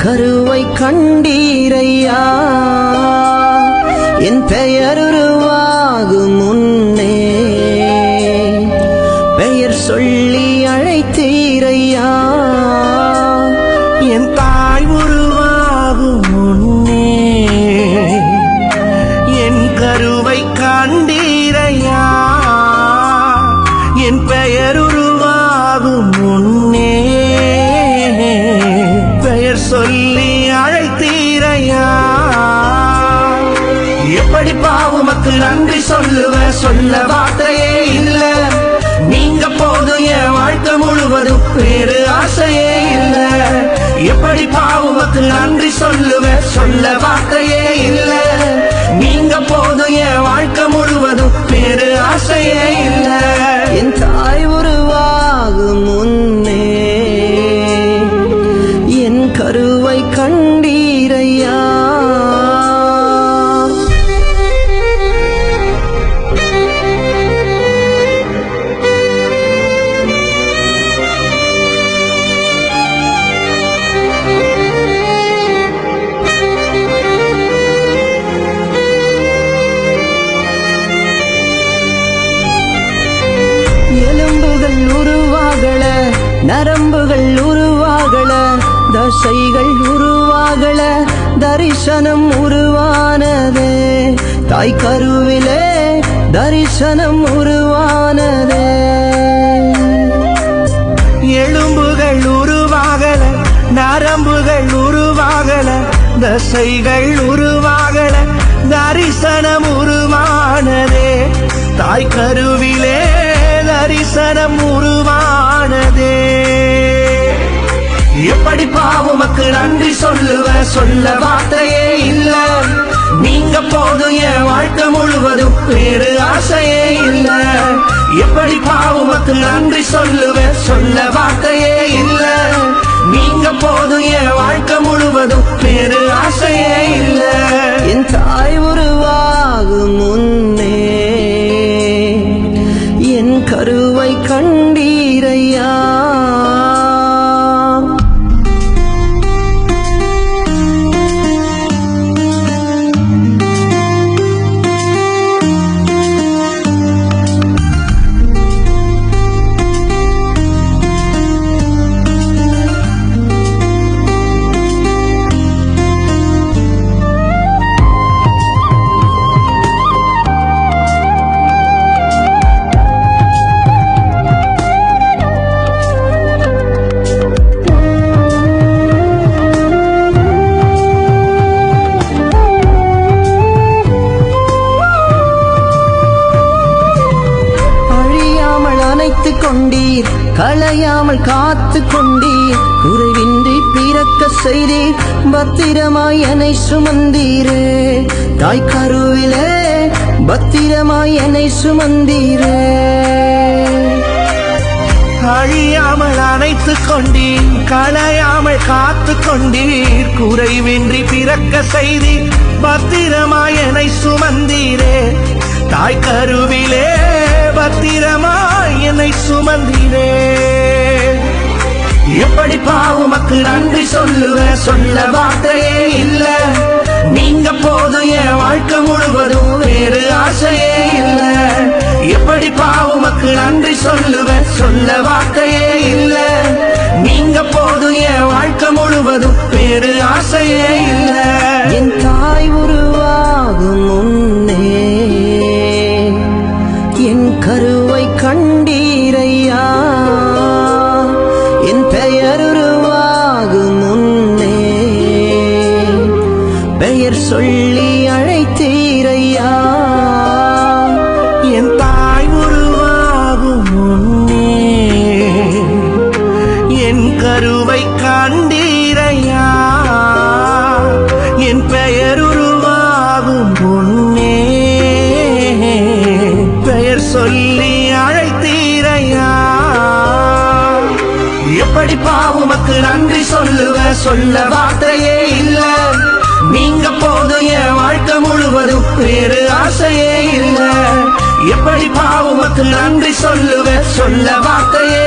கருவை கண்டீரையா என் பெயர் உருவாகும் முன்னே பெயர் சொல்லி அழைத்தீரையா என் தாய் உருவாகும் முன்னே என் கருவை கண்டீரையா என் பெயர் உருவாகும் முன்னே பெயர் சொல்லி அழைத்தீரையா எப்படி பாவமக்கு நன்றி சொல்லுவேன் சொல்ல வார்த்தையே இல்ல நீங்க போதும் என் வாழ்க்கை முழுவதும் வேறு ஆசையே இல்ல எப்படி பாவமக்கு நன்றி சொல்லுவேன் சொல்ல வார்த்தையே இல்ல நீங்க போதும் என் வாழ்க்கை முழுவதும் வேறு ஆசையே இல்ல என் தாய் உருவாகும் முன்னே என் கருவை கண்டீரையா எலும்புகள் உருவாகல நரம்புகள் உருவாகல தசைகள் உருவாகல தரிசனம் உருவானதே தாய் கருவிலே தரிசனம் உருவானதே எலும்புகள் உருவாகல நரம்புகள் உருவாகல தசைகள் உருவாகல தரிசனம் உருவானதே தாய் கருவிலே தரிசனம் உருவானதே எப்படி பாவமக்கு நன்றி சொல்லுவேன் சொல்ல வார்த்தையே இல்ல நீங்க போதும் என் வாழ்க்கை முழுவதும் வேறு ஆசையே இல்ல எப்படி பாவமக்கு நன்றி சொல்லுவேன் சொல்ல வார்த்தையே இல்ல நீங்க போதும் என் வாழ்க்கை முழுவதும் வேறு ஆசையே இல்ல என் தாய் உருவாகும் முன்னே என் கருவை கண்டீரையா கொண்டீர் களையாமல் காத்து கொண்டீர் குறைவின்றி பிறக்க செய்தீர் பத்திரமாய் என்னை சுமந்தீரே தாய் கருவிலே பத்திரமாய் என்னை சுமந்தீரே அழியாமல் அணைத்து கொண்டீர் களையாமல் காத்து கொண்டீர் குறைவின்றி பிறக்க செய்தீர் பத்திரமாய் என்னை சுமந்தீரே தாய் கருவிலே பத்திரமாய் என்னை சுமந்தீரே எப்படி பாவமக்கு நன்றி சொல்லுவேன் சொல்ல வார்த்தையே இல்ல நீங்க போதும் என் வாழ்க்கை முழுவதும் வேறு ஆசையே இல்ல எப்படி பாவமக்கு நன்றி சொல்லுவேன் சொல்ல வார்த்தையே இல்ல நீங்க போதும் என் வாழ்க்கை முழுவதும் வேறு ஆசையே இல்ல என் தாய் உருவாகும் முன்னே என் கருவை கண்டீரையா என் பெயர் உருவாகும் முன்னே பெயர் சொல்லி அழைத்தீரையா என் தாய் உருவாகும் முன்னே என் கருவை கண்டீரையா என் பெயர் உருவாகும் முன்னே பெயர் சொல்லி அழைத்தீரையா எப்படி பாவமக்கு நன்றி சொல்லுவேன் சொல்ல வார்த்தையே இல்ல நீங்க போதும் என் வாழ்க்கை முழுவதும் வேறு ஆசையே இல்ல எப்படி பாவமக்கு நன்றி சொல்லுவேன் சொல்ல வார்த்தையே